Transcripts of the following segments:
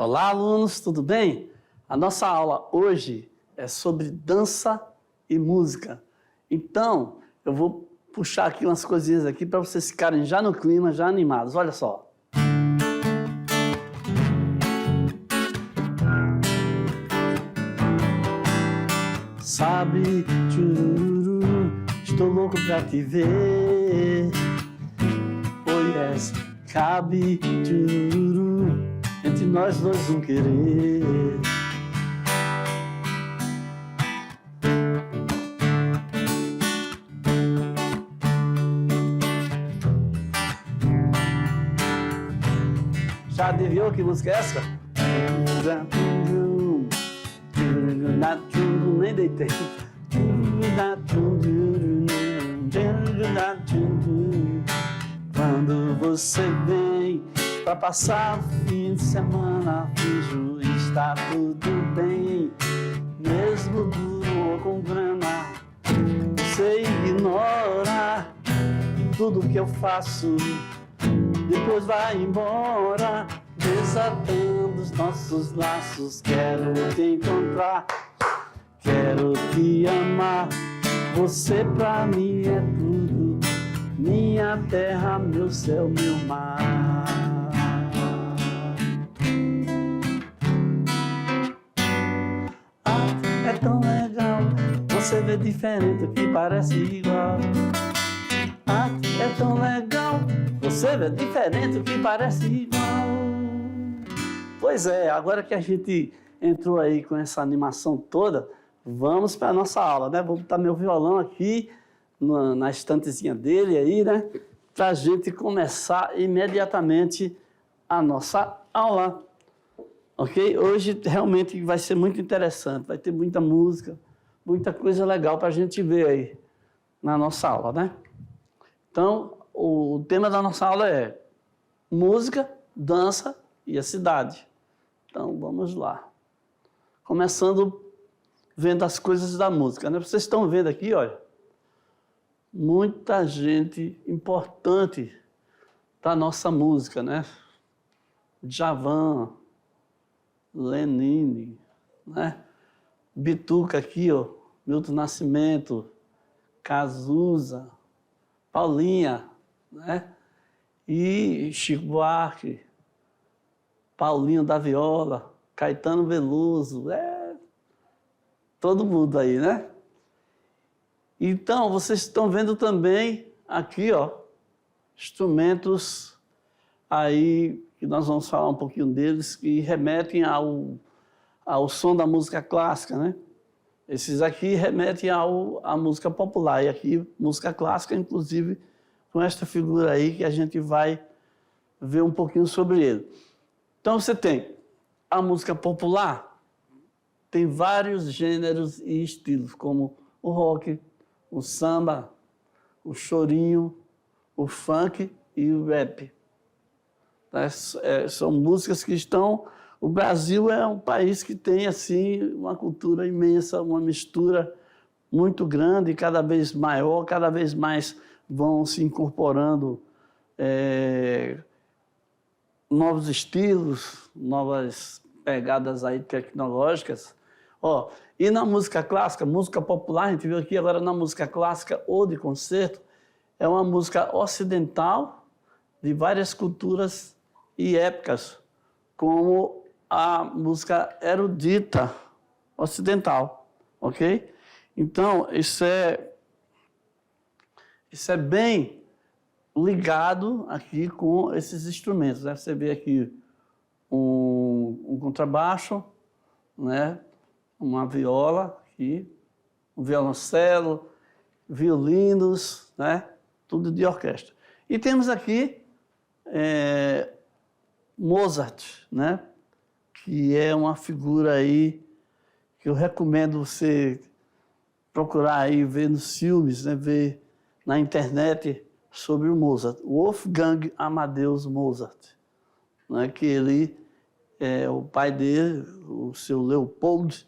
Olá, alunos, tudo bem? A nossa aula hoje é sobre dança e música. Então, eu vou puxar aqui umas coisinhas aqui para vocês ficarem já no clima, já animados. Olha só. Sabe, tchururu, estou louco pra te ver. Oh yes, cabe, tchururu, entre nós dois um querer. Já adivinhou que música é essa? Nem deitei. Quando você vem pra passar o fim de semana, finjo está tudo bem, mesmo duro ou com grana. Você ignora tudo que eu faço, depois vai embora, desatando os nossos laços. Quero te encontrar, quero te amar, você pra mim é tudo, minha terra, meu céu, meu mar. Ah, é tão legal, você vê diferente o que parece igual. Ah, é tão legal, você vê diferente o que parece igual. Pois é, agora que a gente entrou aí com essa animação toda, vamos para a nossa aula, né? Vou botar meu violão aqui na estantezinha dele aí, né? Para a gente começar imediatamente a nossa aula, ok? Hoje realmente vai ser muito interessante, vai ter muita música, muita coisa legal para a gente ver aí na nossa aula, né? Então, o tema da nossa aula é música, dança e a cidade. Então, vamos lá. Começando vendo as coisas da música, né? Vocês estão vendo aqui, olha, muita gente importante da nossa música, né? Djavan, Lenine, né? Bituca aqui, ó, Milton Nascimento, Cazuza, Paulinha, né? E Chico Buarque, Paulinho da Viola, Caetano Veloso, todo mundo aí, né? Então, vocês estão vendo também aqui, ó, instrumentos aí, que nós vamos falar um pouquinho deles, que remetem ao som da música clássica, né? Esses aqui remetem à música popular, e aqui música clássica, inclusive com esta figura aí que a gente vai ver um pouquinho sobre ele. Então você tem a música popular, tem vários gêneros e estilos, como o rock, o samba, o chorinho, o funk e o rap. São músicas que estão... O Brasil é um país que tem, assim, uma cultura imensa, uma mistura muito grande, cada vez maior, cada vez mais vão se incorporando novos estilos, novas pegadas aí tecnológicas. Ó, e na música clássica, música popular, a gente viu aqui agora na música clássica ou de concerto, é uma música ocidental de várias culturas e épocas, como a música erudita ocidental, ok? Então, isso é bem ligado aqui com esses instrumentos, né? Você vê aqui um contrabaixo, né? Uma viola aqui, um violoncelo, violinos, né? Tudo de orquestra. E temos aqui Mozart, né? Que é uma figura aí que eu recomendo você procurar aí, ver nos filmes, né? Ver na internet sobre o Mozart. Wolfgang Amadeus Mozart, né? Que ele, o pai dele, o seu Leopold,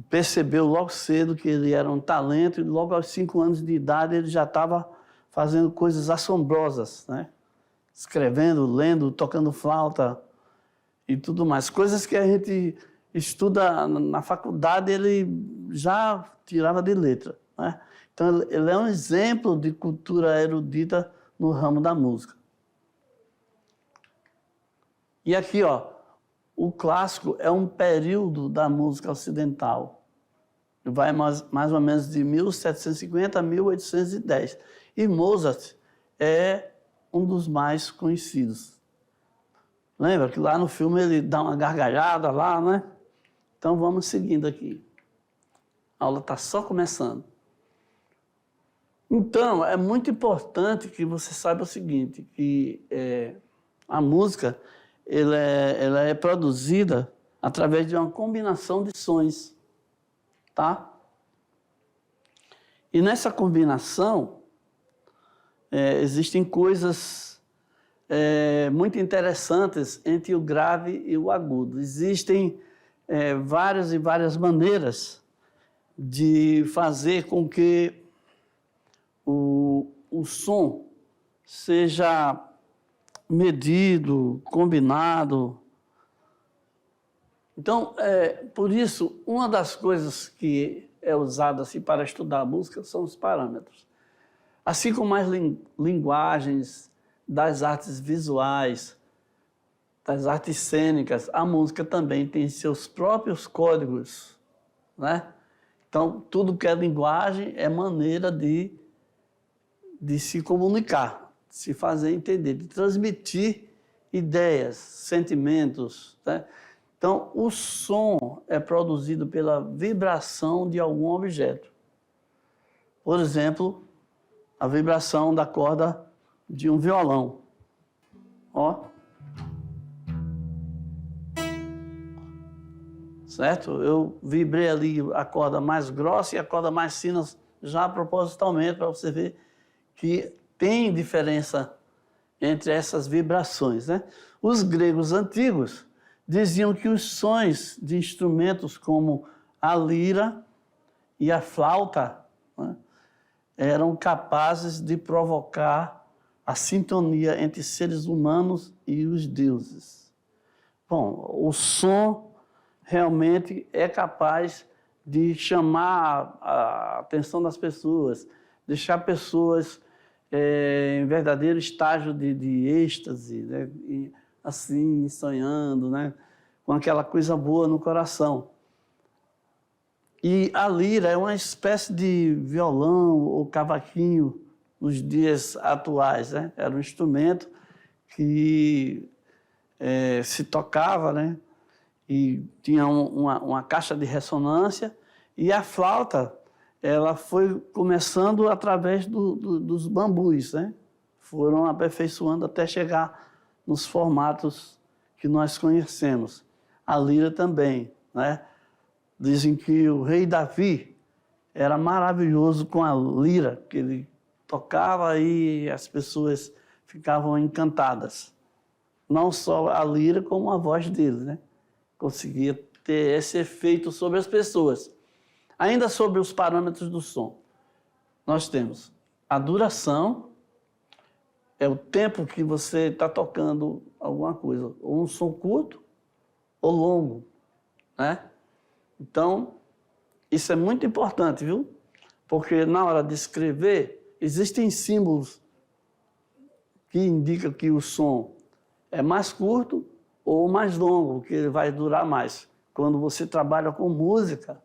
percebeu logo cedo que ele era um talento e logo aos 5 anos de idade ele já estava fazendo coisas assombrosas, né? Escrevendo, lendo, tocando flauta. e tudo mais. Coisas que a gente estuda na faculdade, ele já tirava de letra, né? Então, ele é um exemplo de cultura erudita no ramo da música. E aqui, ó, o clássico é um período da música ocidental. Vai mais ou menos de 1750 a 1810. E Mozart é um dos mais conhecidos. Lembra que lá no filme ele dá uma gargalhada lá, né? Então vamos seguindo aqui. A aula está só começando. Então, é muito importante que você saiba o seguinte, que a música ela é produzida através de uma combinação de sons, tá? E nessa combinação, existem coisas muito interessantes entre o grave e o agudo. Existem várias e várias maneiras de fazer com que o som seja medido, combinado. Então, por isso, uma das coisas que é usada assim, para estudar a música são os parâmetros. Assim como as linguagens das artes visuais, das artes cênicas, a música também tem seus próprios códigos, né? Então, tudo que é linguagem é maneira de se comunicar, de se fazer entender, de transmitir ideias, sentimentos, né? Então, o som é produzido pela vibração de algum objeto. Por exemplo, a vibração da corda de um violão. Ó. Certo? Eu vibrei ali a corda mais grossa e a corda mais fina já propositalmente, para você ver que tem diferença entre essas vibrações, né? Os gregos antigos diziam que os sons de instrumentos como a lira e a flauta, né, eram capazes de provocar a sintonia entre seres humanos e os deuses. Bom, o som realmente é capaz de chamar a atenção das pessoas, deixar pessoas em verdadeiro estágio de êxtase, né? E, assim, sonhando, né? Com aquela coisa boa no coração. E a lira é uma espécie de violão ou cavaquinho nos dias atuais, né? Era um instrumento que se tocava, né? E tinha uma caixa de ressonância, e a flauta ela foi começando através dos bambus, né? Foram aperfeiçoando até chegar nos formatos que nós conhecemos. A lira também, né? Dizem que o rei Davi era maravilhoso com a lira, que ele tocava e as pessoas ficavam encantadas. Não só a lira, como a voz dele, né? Conseguia ter esse efeito sobre as pessoas. Ainda sobre os parâmetros do som, nós temos a duração, é o tempo que você está tocando alguma coisa, ou um som curto ou longo, né? Então, isso é muito importante, viu? Porque na hora de escrever, existem símbolos que indicam que o som é mais curto ou mais longo, que ele vai durar mais. Quando você trabalha com música,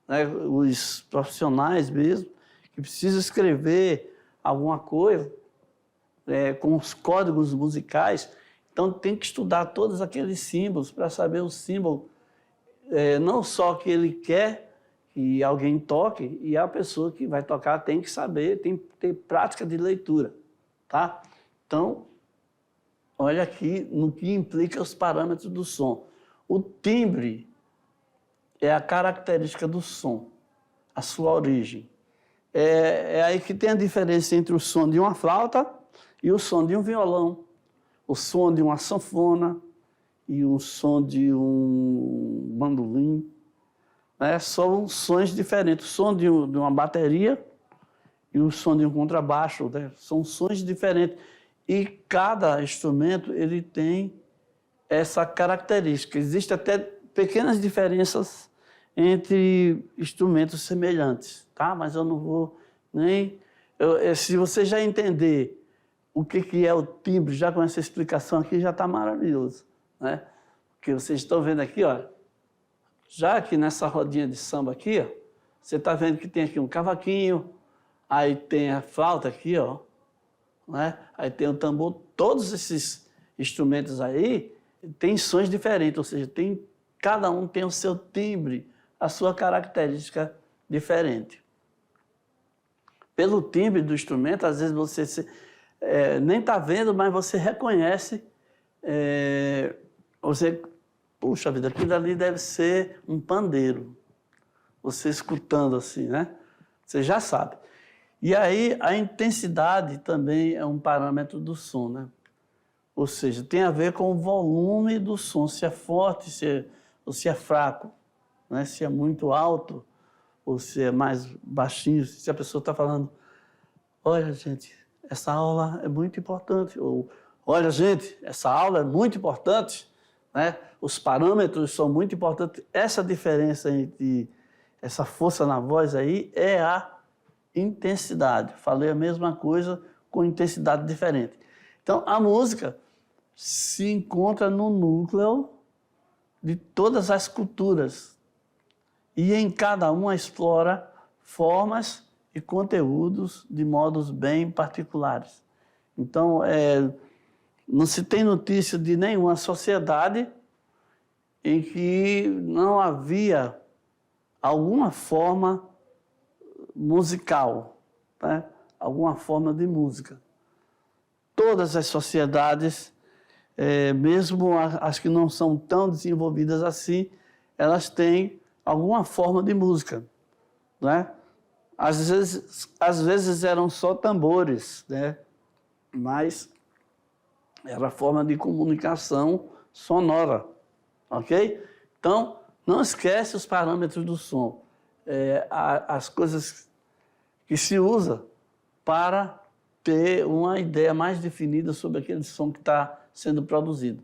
né, os profissionais mesmo, que precisam escrever alguma coisa com os códigos musicais, então tem que estudar todos aqueles símbolos para saber o símbolo, não só que ele quer que alguém toque, e a pessoa que vai tocar tem que saber, tem que ter prática de leitura, tá? Então, olha aqui no que implica os parâmetros do som. O timbre é a característica do som, a sua origem. É aí que tem a diferença entre o som de uma flauta e o som de um violão, o som de uma sanfona e o som de um bandolim. São sons diferentes. O som de uma bateria e o som de um contrabaixo, né? São sons diferentes. E cada instrumento ele tem essa característica. Existem até pequenas diferenças entre instrumentos semelhantes, tá? Mas eu não vou nem... se você já entender o que é o timbre, já com essa explicação aqui, já está maravilhoso, né? Porque vocês estão vendo aqui, ó, já aqui nessa rodinha de samba aqui, ó, você está vendo que tem aqui um cavaquinho, aí tem a flauta aqui, ó, né? Aí tem o tambor, todos esses instrumentos aí têm sons diferentes, ou seja, cada um tem o seu timbre, a sua característica diferente. Pelo timbre do instrumento, às vezes você nem está vendo, mas você reconhece, puxa vida, aquilo ali deve ser um pandeiro. Você escutando assim, né? Você já sabe. E aí a intensidade também é um parâmetro do som, né? Ou seja, tem a ver com o volume do som, se é forte, ou se é fraco, né? Se é muito alto ou se é mais baixinho, se a pessoa está falando, olha, gente, essa aula é muito importante, ou olha, gente, essa aula é muito importante, né? Os parâmetros são muito importantes. Essa diferença entre essa força na voz aí é a intensidade. Falei a mesma coisa com intensidade diferente. Então, a música se encontra no núcleo de todas as culturas e em cada uma explora formas e conteúdos de modos bem particulares. Então, não se tem notícia de nenhuma sociedade em que não havia alguma forma musical, né? Alguma forma de música. Todas as sociedades, mesmo as que não são tão desenvolvidas assim, elas têm alguma forma de música, né? Às vezes eram só tambores, né? Mas era a forma de comunicação sonora, ok? Então, não esquece os parâmetros do som, as coisas que se usa para ter uma ideia mais definida sobre aquele som que está sendo produzido.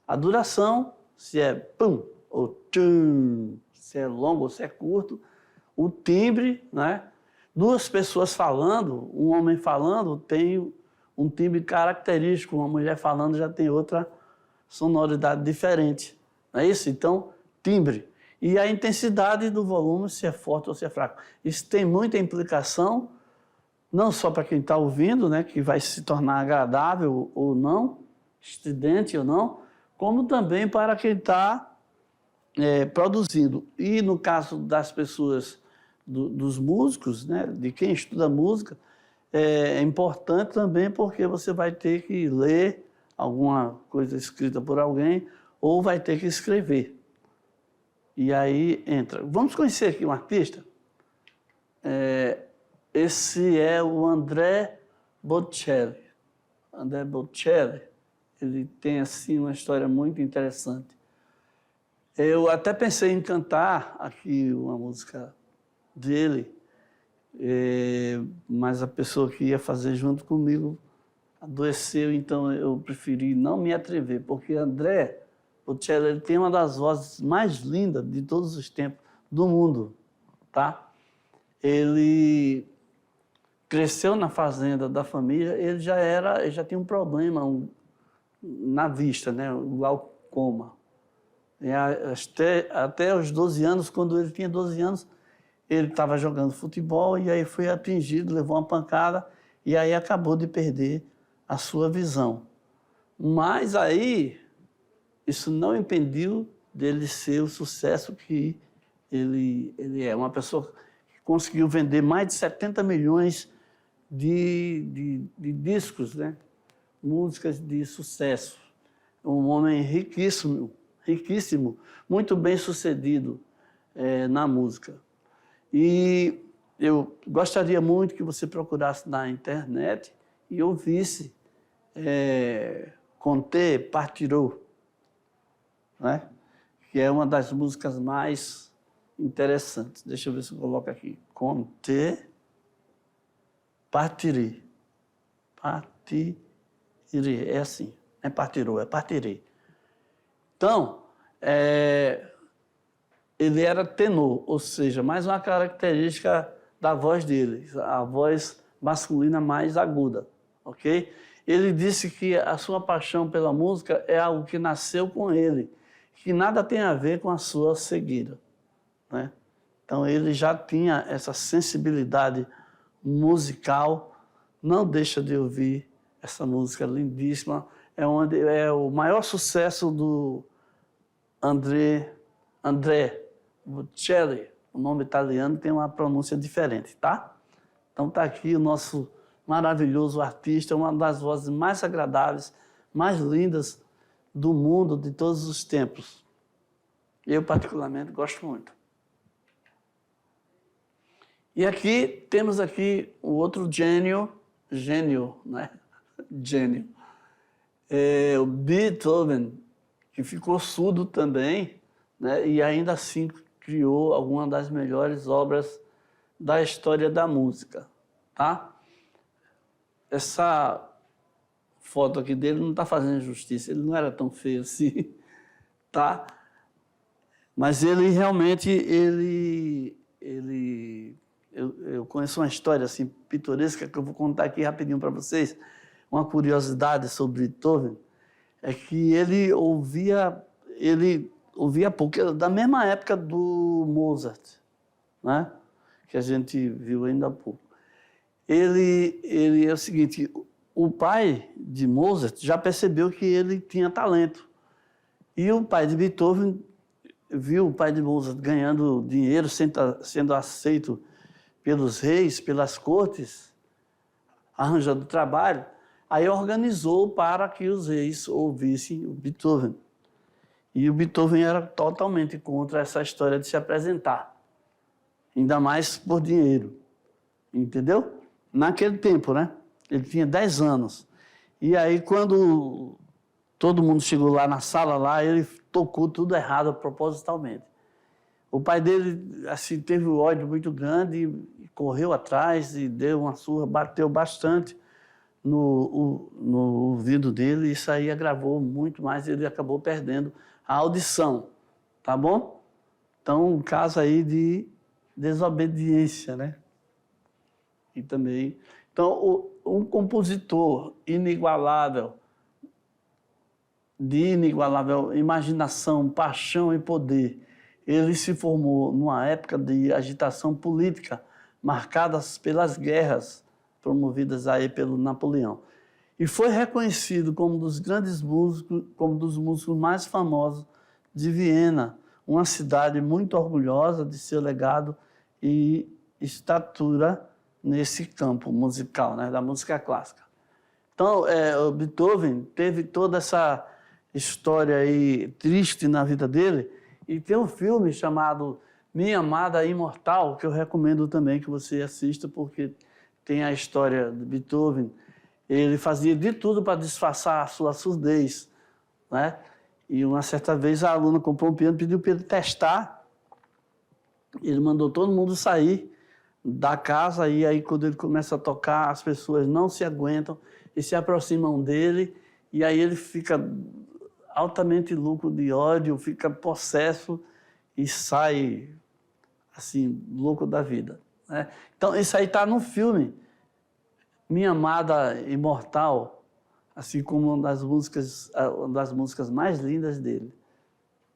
A duração, se é pum ou tchum, se é longo ou se é curto, o timbre, né? Duas pessoas falando, um homem falando tem um timbre característico, uma mulher falando já tem outra sonoridade diferente. Não é isso? Então, timbre. E a intensidade do volume, se é forte ou se é fraco. Isso tem muita implicação, não só para quem está ouvindo, né, que vai se tornar agradável ou não, estridente ou não, como também para quem está produzindo. E no caso das pessoas, dos músicos, né, de quem estuda música, é importante também porque você vai ter que ler alguma coisa escrita por alguém ou vai ter que escrever. E aí entra. Vamos conhecer aqui um artista. Esse é o André Bocelli. André Bocelli, ele tem assim uma história muito interessante. Eu até pensei em cantar aqui uma música dele, mas a pessoa que ia fazer junto comigo adoeceu, então eu preferi não me atrever, porque André Bocelli, ele tem uma das vozes mais lindas de todos os tempos do mundo, tá? Ele cresceu na fazenda da família, ele já tinha um problema na vista, né? O glaucoma. Até os 12 anos, quando ele tinha 12 anos, ele estava jogando futebol e aí foi atingido, levou uma pancada e aí acabou de perder a sua visão. Mas aí, isso não impediu dele ser o sucesso que ele é. Uma pessoa que conseguiu vender mais de 70 milhões de discos, né? Músicas de sucesso. Um homem riquíssimo, muito bem sucedido na música. E eu gostaria muito que você procurasse na internet e ouvisse Conte Partirou, né? Que é uma das músicas mais interessantes. Deixa eu ver se eu coloco aqui. Conte Partirei. Partirei. É assim. Não é partirou, é partirei. Então, ele era tenor, ou seja, mais uma característica da voz dele, a voz masculina mais aguda, ok? Ele disse que a sua paixão pela música é algo que nasceu com ele, que nada tem a ver com a sua cegueira, né? Então, ele já tinha essa sensibilidade musical, não deixa de ouvir essa música lindíssima, é o maior sucesso do André Bocelli, o nome italiano tem uma pronúncia diferente, tá? Então tá aqui o nosso maravilhoso artista, uma das vozes mais agradáveis, mais lindas do mundo de todos os tempos. Eu, particularmente, gosto muito. E aqui, temos aqui o outro gênio, né? Gênio. O Beethoven, que ficou surdo também, né? E ainda assim criou algumas das melhores obras da história da música, tá? Essa foto aqui dele não está fazendo justiça, ele não era tão feio assim, tá? Mas ele realmente, eu conheço uma história assim pitoresca que eu vou contar aqui rapidinho para vocês. Uma curiosidade sobre Beethoven é que ele ouvia pouco, da mesma época do Mozart, né? Que a gente viu ainda há pouco. Ele é o seguinte, o pai de Mozart já percebeu que ele tinha talento. E o pai de Beethoven viu o pai de Mozart ganhando dinheiro, sendo aceito pelos reis, pelas cortes, arranjando trabalho, aí organizou para que os reis ouvissem o Beethoven. E o Beethoven era totalmente contra essa história de se apresentar, ainda mais por dinheiro, entendeu? Naquele tempo, né? Ele tinha 10 anos. E aí, quando todo mundo chegou lá na sala, lá, ele tocou tudo errado propositalmente. O pai dele assim, teve um ódio muito grande e correu atrás e deu uma surra, bateu bastante no ouvido dele, e isso aí agravou muito mais, ele acabou perdendo a audição, tá bom? Então, um caso aí de desobediência, né? E também... Então, um compositor inigualável, de inigualável imaginação, paixão e poder, ele se formou numa época de agitação política, marcadas pelas guerras promovidas aí pelo Napoleão. E foi reconhecido como um dos grandes músicos, como um dos músicos mais famosos de Viena, uma cidade muito orgulhosa de seu legado e estatura nesse campo musical, né, da música clássica. Então, o Beethoven teve toda essa história aí triste na vida dele, e tem um filme chamado Minha Amada Imortal, que eu recomendo também que você assista, porque tem a história de Beethoven. Ele fazia de tudo para disfarçar a sua surdez, né? E uma certa vez a aluna comprou um piano, pediu para ele testar. Ele mandou todo mundo sair da casa, e aí quando ele começa a tocar, as pessoas não se aguentam e se aproximam dele, e aí ele fica altamente louco de ódio, fica possesso e sai assim, louco da vida, né? Então, isso aí está no filme Minha Amada Imortal, assim como uma das músicas mais lindas dele,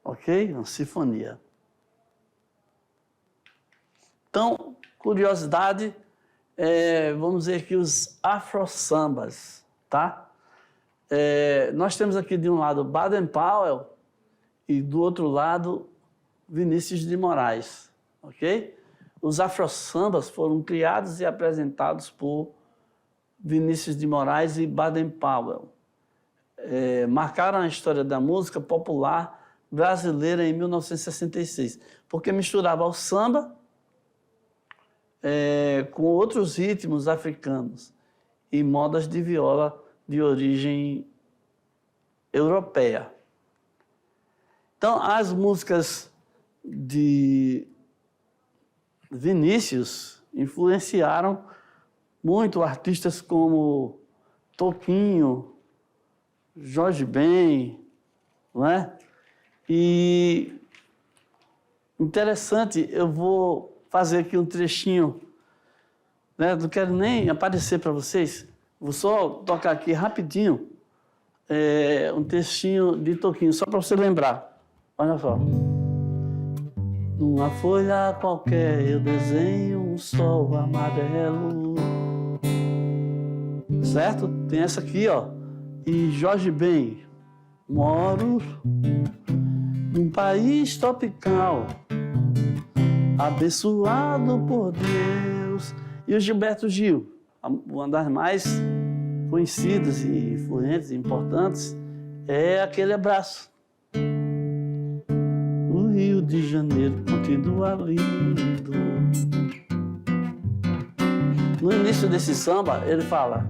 ok? Uma sinfonia. Então, curiosidade, vamos dizer que os afro-sambas, tá? Nós temos aqui de um lado Baden Powell e do outro lado Vinícius de Moraes, ok? Os afro-sambas foram criados e apresentados por Vinícius de Moraes e Baden Powell. Marcaram a história da música popular brasileira em 1966, porque misturava o samba com outros ritmos africanos e modas de viola de origem europeia. Então, as músicas de Vinícius influenciaram muito artistas como Toquinho, Jorge Ben, não é? E interessante, eu vou fazer aqui um trechinho, né? Não quero nem aparecer para vocês, vou só tocar aqui rapidinho um textinho de Toquinho, só para você lembrar. Olha só. Numa folha qualquer eu desenho um sol amarelo. Certo? Tem essa aqui, ó. E Jorge Ben. Moro num país tropical, abençoado por Deus. E o Gilberto Gil, uma das mais conhecidas e influentes e importantes, é Aquele Abraço. O Rio de Janeiro continua lindo. No início desse samba, ele fala: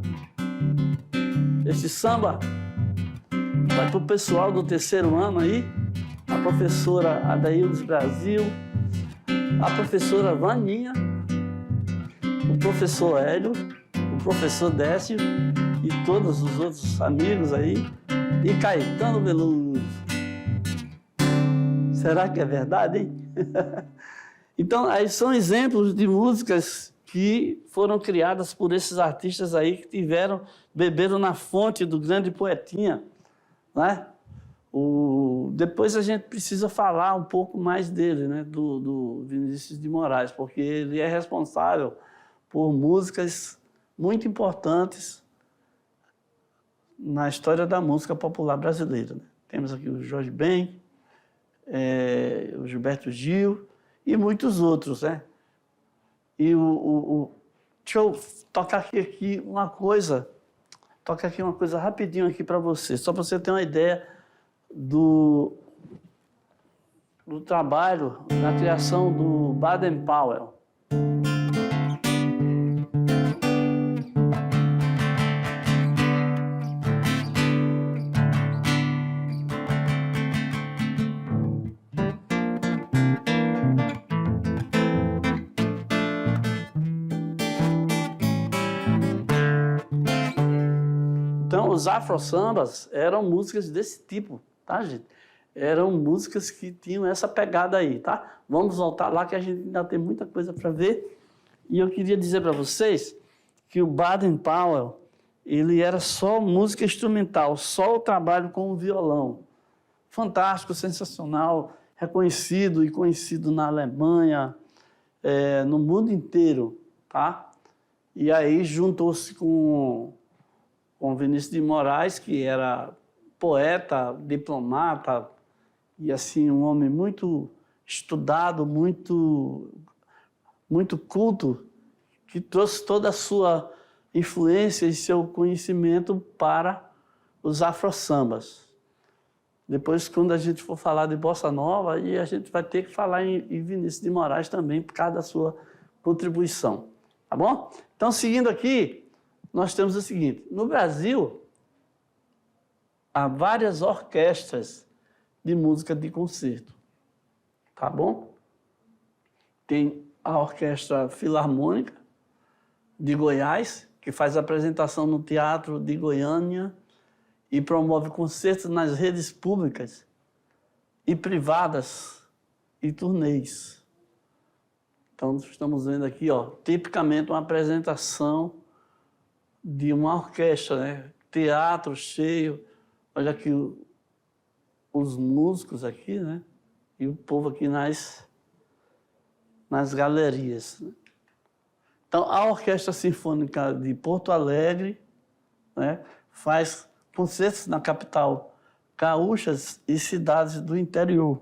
esse samba vai para o pessoal do terceiro ano aí, a professora Adaildes Brasil, a professora Vaninha, o professor Hélio, o professor Décio e todos os outros amigos aí, e Caetano Veloso. Será que é verdade, hein? Então, aí são exemplos de músicas que foram criadas por esses artistas aí que beberam na fonte do grande poetinha, né? Depois a gente precisa falar um pouco mais dele, né? Do Vinícius de Moraes, porque ele é responsável por músicas muito importantes na história da música popular brasileira, né? Temos aqui o Jorge Ben, o Gilberto Gil e muitos outros, né? E deixa eu tocar aqui uma coisa rapidinho aqui para você, só para você ter uma ideia do trabalho na criação do Baden Powell. Então, os afro-sambas eram músicas desse tipo, tá, gente? Eram músicas que tinham essa pegada aí, tá? Vamos voltar lá que a gente ainda tem muita coisa para ver. E eu queria dizer para vocês que o Baden Powell, ele era só música instrumental, só o trabalho com o violão. Fantástico, sensacional, reconhecido e conhecido na Alemanha, no mundo inteiro, tá? E aí juntou-se com Vinícius de Moraes, que era poeta, diplomata, e assim, um homem muito estudado, muito culto, que trouxe toda a sua influência e seu conhecimento para os afro-sambas. Depois, quando a gente for falar de Bossa Nova, aí a gente vai ter que falar em Vinícius de Moraes também, por causa da sua contribuição. Tá bom? Então, seguindo aqui, nós temos o seguinte: no Brasil, há várias orquestras de música de concerto, tá bom? Tem a Orquestra Filarmônica de Goiás, que faz apresentação no Teatro de Goiânia e promove concertos nas redes públicas e privadas e turnês. Então, estamos vendo aqui, ó, tipicamente uma apresentação de uma orquestra, né? Teatro cheio, olha aqui os músicos aqui, né? E o povo aqui nas galerias, né? Então, a Orquestra Sinfônica de Porto Alegre, né, faz concertos na capital gaúchas e cidades do interior.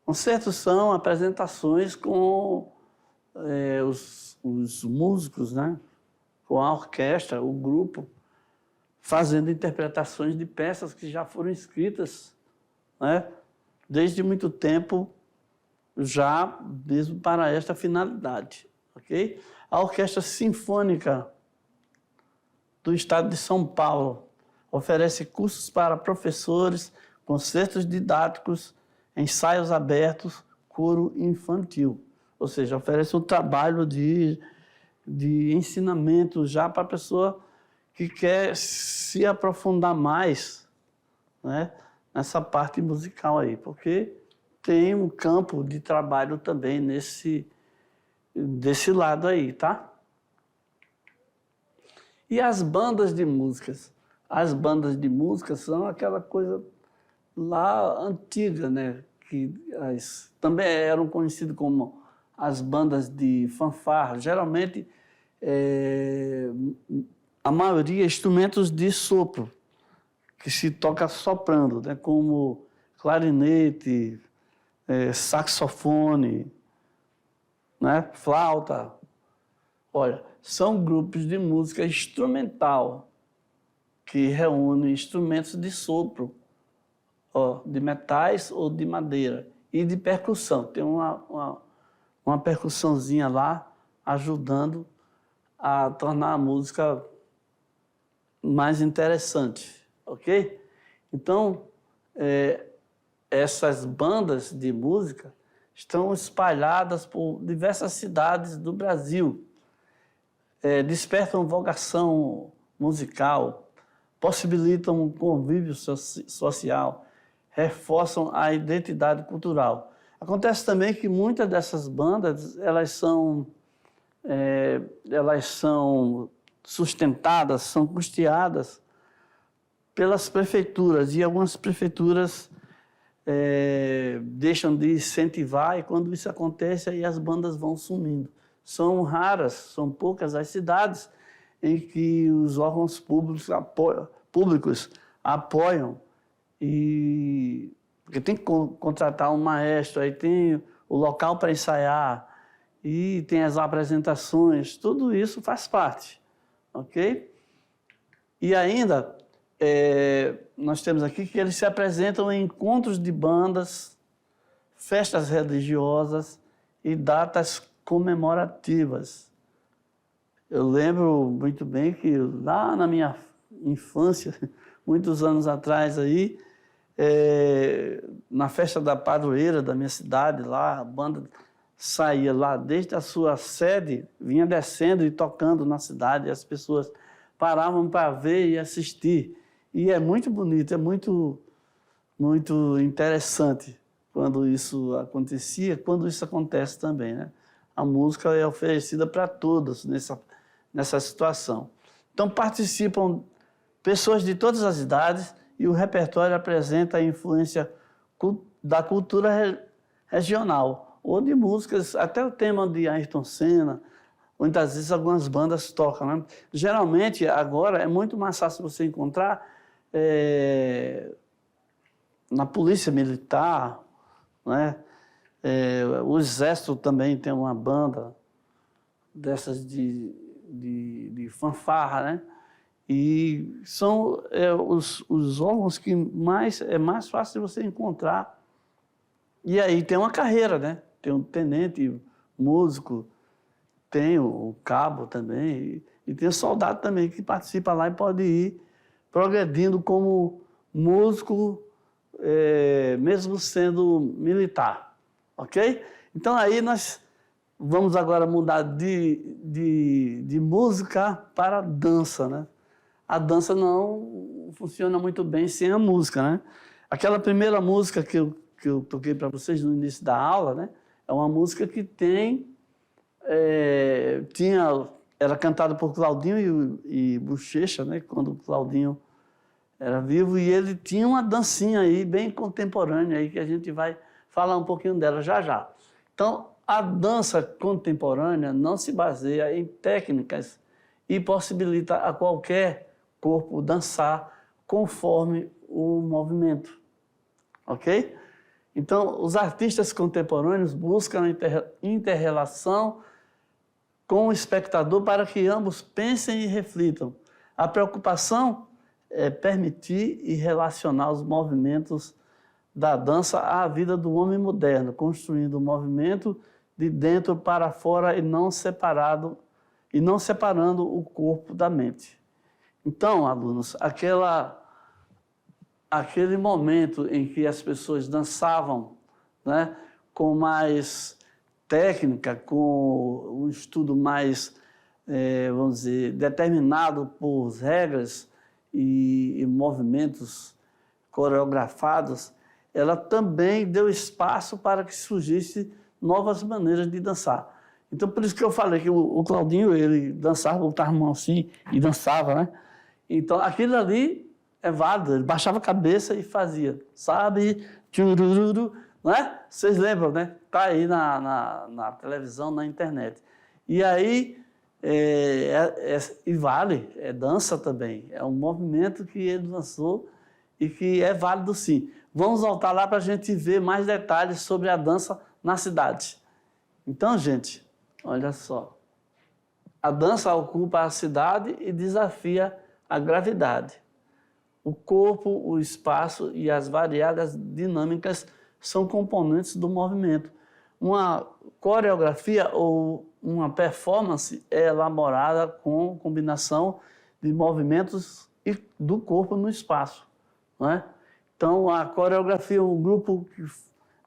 Concertos são apresentações com os músicos, né? Com a orquestra, o grupo, fazendo interpretações de peças que já foram escritas, né, desde muito tempo, já mesmo para esta finalidade. Okay? A Orquestra Sinfônica do Estado de São Paulo oferece cursos para professores, concertos didáticos, ensaios abertos, coro infantil. Ou seja, oferece um trabalho de ensinamento já para a pessoa que quer se aprofundar mais, né, nessa parte musical aí, porque tem um campo de trabalho também desse lado aí, tá? E as bandas de músicas? As bandas de música são aquela coisa lá antiga, né? Que também eram conhecidas como as bandas de fanfarra. Geralmente, a maioria instrumentos de sopro, que se toca soprando, né? Como clarinete, saxofone, né? Flauta. Olha, são grupos de música instrumental que reúnem instrumentos de sopro, de metais ou de madeira, e de percussão. Tem uma percussãozinha lá ajudando a tornar a música mais interessante, ok? Então, essas bandas de música estão espalhadas por diversas cidades do Brasil. Despertam vocação musical, possibilitam um convívio social, reforçam a identidade cultural. Acontece também que muitas dessas bandas elas são sustentadas, são custeadas pelas prefeituras, e algumas prefeituras deixam de incentivar, e quando isso acontece, aí as bandas vão sumindo. São raras, são poucas as cidades em que os órgãos públicos apoiam, porque tem que contratar um maestro, aí tem o local para ensaiar, e tem as apresentações, tudo isso faz parte, ok? E ainda, nós temos aqui que eles se apresentam em encontros de bandas, festas religiosas e datas comemorativas. Eu lembro muito bem que lá na minha infância, muitos anos atrás aí, na festa da padroeira da minha cidade, lá a banda saía lá desde a sua sede, vinha descendo e tocando na cidade, e as pessoas paravam para ver e assistir. E é muito bonito, é muito, muito interessante quando isso acontecia, quando isso acontece também, né? A música é oferecida para todos nessa situação. Então participam pessoas de todas as idades, e o repertório apresenta a influência da cultura regional, ou de músicas, até o tema de Ayrton Senna, muitas vezes algumas bandas tocam, né? Geralmente, agora, é muito mais fácil você encontrar na polícia militar, né? O exército também tem uma banda dessas de fanfarra, né? E são os órgãos que é mais fácil de você encontrar. E aí tem uma carreira, né? Tem um tenente, músico, tem o cabo também, e tem o soldado também que participa lá e pode ir progredindo como músico, mesmo sendo militar, ok? Então aí nós vamos agora mudar de música para dança, né? A dança não funciona muito bem sem a música, né? Aquela primeira música que eu toquei para vocês no início da aula, né? É uma música que era cantada por Claudinho e Bochecha, né? Quando o Claudinho era vivo, e ele tinha uma dancinha aí bem contemporânea aí, que a gente vai falar um pouquinho dela já já. Então, a dança contemporânea não se baseia em técnicas e possibilita a qualquer corpo dançar conforme o movimento, ok? Então, os artistas contemporâneos buscam inter-relação com o espectador para que ambos pensem e reflitam. A preocupação é permitir e relacionar os movimentos da dança à vida do homem moderno, construindo o movimento de dentro para fora e não separando o corpo da mente. Então, alunos, aquele momento em que as pessoas dançavam, né, com mais técnica, com um estudo mais, vamos dizer, determinado por regras e movimentos coreografados, ela também deu espaço para que surgisse novas maneiras de dançar. Então, por isso que eu falei que o Claudinho, ele dançava, botava a mão assim e dançava, né? Então, aquilo ali é válido, ele baixava a cabeça e fazia, sabe? Tchurururu, não é? Vocês lembram, né? Está aí na televisão, na internet. E aí, e vale, é dança também, é um movimento que ele lançou e que é válido sim. Vamos voltar lá para a gente ver mais detalhes sobre a dança na cidade. Então, gente, olha só. A dança ocupa a cidade e desafia a gravidade. O corpo, o espaço e as variadas dinâmicas são componentes do movimento. Uma coreografia ou uma performance é elaborada com combinação de movimentos do corpo no espaço, não é? Então, a coreografia é um grupo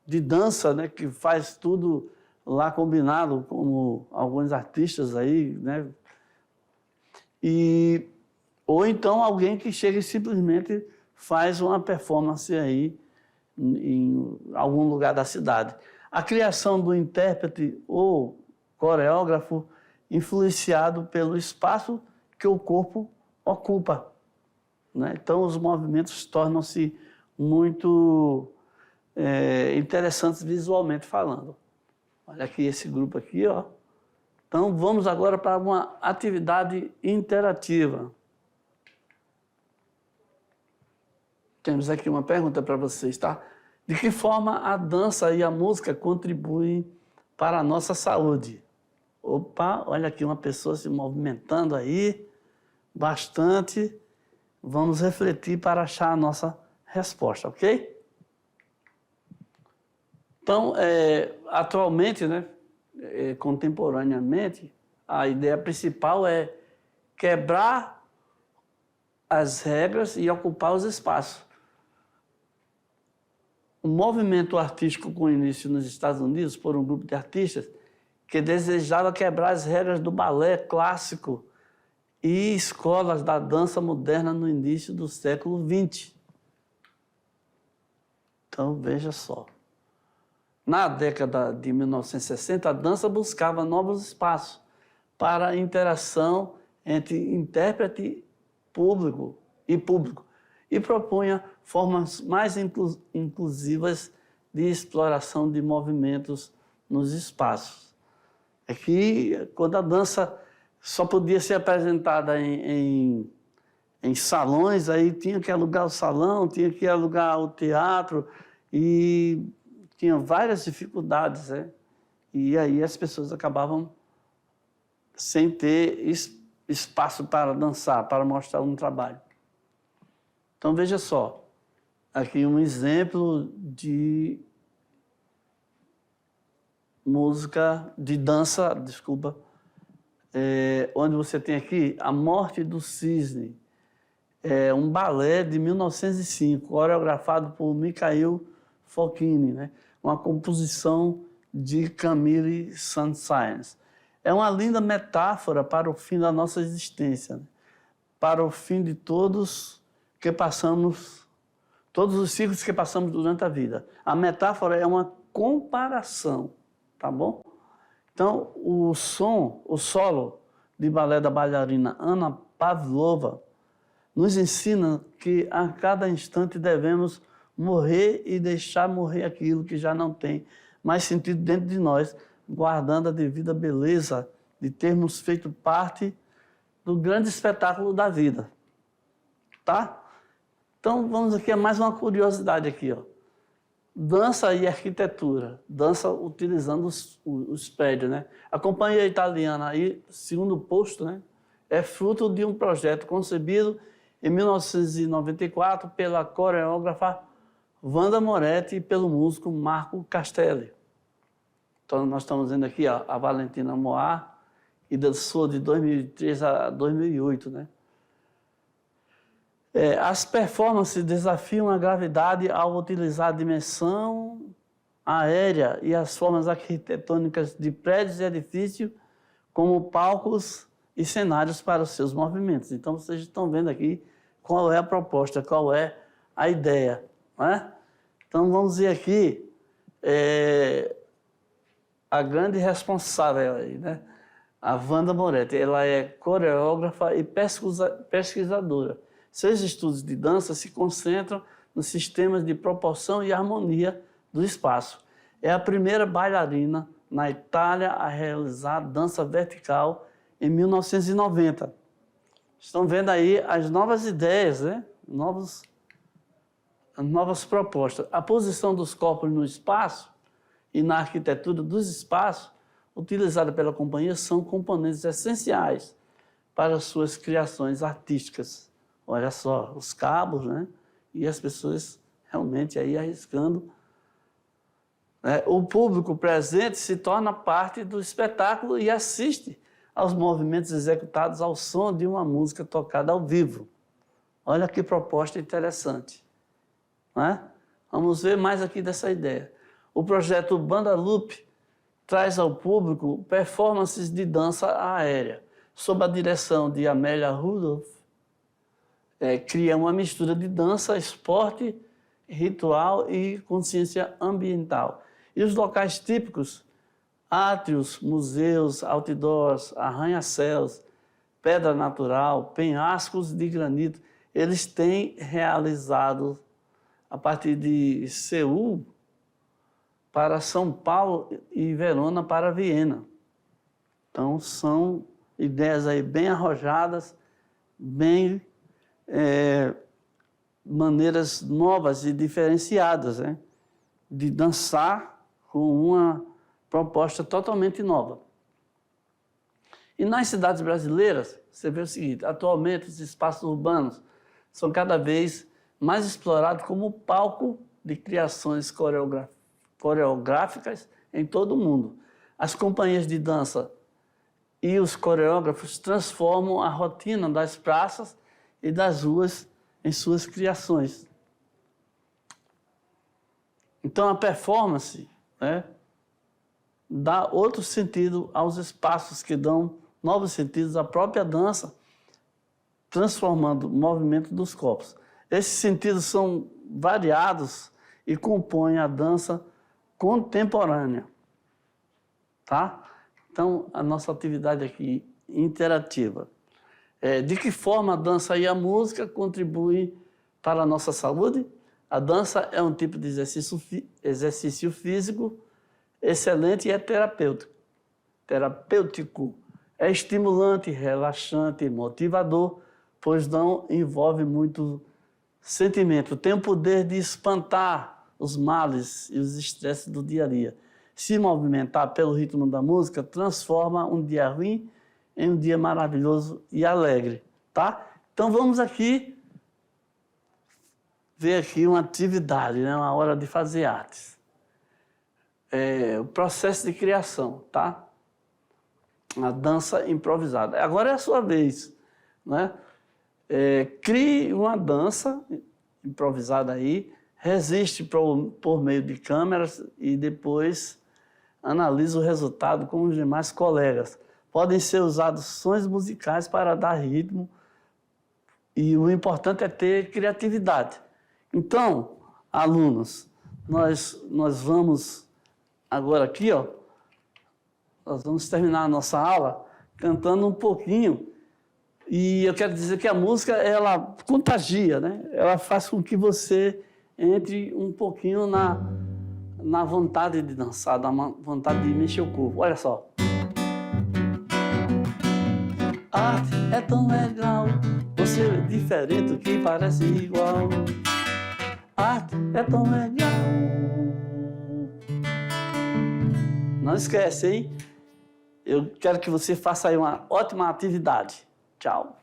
de dança, né, que faz tudo lá combinado, como alguns artistas aí, né? Ou então alguém que chega e simplesmente faz uma performance aí em algum lugar da cidade. A criação do intérprete ou coreógrafo influenciado pelo espaço que o corpo ocupa, né? Então, os movimentos tornam-se muito interessantes visualmente falando. Olha aqui esse grupo aqui, ó. Então, vamos agora para uma atividade interativa. Temos aqui uma pergunta para vocês, tá? De que forma a dança e a música contribuem para a nossa saúde? Opa, olha aqui uma pessoa se movimentando aí, bastante. Vamos refletir para achar a nossa resposta, ok? Então, atualmente, né, contemporaneamente, a ideia principal é quebrar as regras e ocupar os espaços. Um movimento artístico com início nos Estados Unidos por um grupo de artistas que desejava quebrar as regras do balé clássico e escolas da dança moderna no início do século XX. Então, veja só. Na década de 1960, a dança buscava novos espaços para a interação entre intérprete e público e propunha formas mais inclusivas de exploração de movimentos nos espaços. É que quando a dança só podia ser apresentada em salões, aí tinha que alugar o salão, tinha que alugar o teatro e tinha várias dificuldades, né? E aí as pessoas acabavam sem ter espaço para dançar, para mostrar um trabalho. Então, veja só, aqui um exemplo de música, de dança, desculpa, onde você tem aqui A Morte do Cisne, um balé de 1905, coreografado por Mikhail Fokine, né? Uma composição de Camille Saint-Saëns. É uma linda metáfora para o fim da nossa existência, né? Para o fim de todos os ciclos que passamos durante a vida. A metáfora é uma comparação, tá bom? Então, o solo de balé da bailarina Anna Pavlova nos ensina que a cada instante devemos morrer e deixar morrer aquilo que já não tem mais sentido dentro de nós, guardando a devida beleza de termos feito parte do grande espetáculo da vida. Tá? Então, vamos aqui a mais uma curiosidade aqui, ó. Dança e arquitetura. Dança utilizando os prédios, né? A companhia italiana, aí, segundo posto, né, é fruto de um projeto concebido em 1994 pela coreógrafa Wanda Moretti e pelo músico Marco Castelli. Então, nós estamos vendo aqui ó, a Valentina Moir, que dançou de 2003 a 2008, né? As performances desafiam a gravidade ao utilizar a dimensão aérea e as formas arquitetônicas de prédios e edifícios como palcos e cenários para os seus movimentos. Então, vocês estão vendo aqui qual é a proposta, qual é a ideia, né? Então, vamos ver aqui a grande responsável aí, né? A Wanda Moretti. Ela é coreógrafa e pesquisadora. Seus estudos de dança se concentram nos sistemas de proporção e harmonia do espaço. É a primeira bailarina na Itália a realizar dança vertical em 1990. Estão vendo aí as novas ideias, né? Novas propostas. A posição dos corpos no espaço e na arquitetura dos espaços utilizada pela companhia são componentes essenciais para suas criações artísticas. Olha só, os cabos, né? E as pessoas realmente aí arriscando. O público presente se torna parte do espetáculo e assiste aos movimentos executados ao som de uma música tocada ao vivo. Olha que proposta interessante. Né? Vamos ver mais aqui dessa ideia. O projeto Banda Loop traz ao público performances de dança aérea, sob a direção de Amélia Rudolph. Cria uma mistura de dança, esporte, ritual e consciência ambiental. E os locais típicos, átrios, museus, outdoors, arranha-céus, pedra natural, penhascos de granito, eles têm realizado a partir de Seul para São Paulo e Verona para Viena. Então, são ideias aí bem arrojadas, bem maneiras novas e diferenciadas, né? De dançar com uma proposta totalmente nova. E nas cidades brasileiras, você vê o seguinte: atualmente os espaços urbanos são cada vez mais explorados como palco de criações coreográficas em todo o mundo. As companhias de dança e os coreógrafos transformam a rotina das praças e das ruas em suas criações. Então, a performance, né, dá outro sentido aos espaços, que dão novos sentidos à própria dança, transformando o movimento dos corpos. Esses sentidos são variados e compõem a dança contemporânea. Tá? Então, a nossa atividade aqui interativa. De que forma a dança e a música contribuem para a nossa saúde? A dança é um tipo de exercício físico excelente e é terapêutico. É estimulante, relaxante, motivador, pois não envolve muito sentimento. Tem o poder de espantar os males e os estresses do dia a dia. Se movimentar pelo ritmo da música transforma um dia ruim em um dia maravilhoso e alegre, tá? Então vamos aqui ver aqui uma atividade, né? Uma hora de fazer artes. O processo de criação, tá? A dança improvisada. Agora é a sua vez, né? Crie uma dança improvisada aí, resiste por meio de câmeras e depois analise o resultado com os demais colegas. Podem ser usados sons musicais para dar ritmo e o importante é ter criatividade. Então, alunos, nós vamos agora aqui, ó, nós vamos terminar a nossa aula cantando um pouquinho. E eu quero dizer que a música, ela contagia, né? Ela faz com que você entre um pouquinho na vontade de dançar, na vontade de mexer o corpo. Olha só. Arte é tão legal, você é diferente que parece igual. Arte é tão legal. Não esquece, hein? Eu quero que você faça aí uma ótima atividade. Tchau.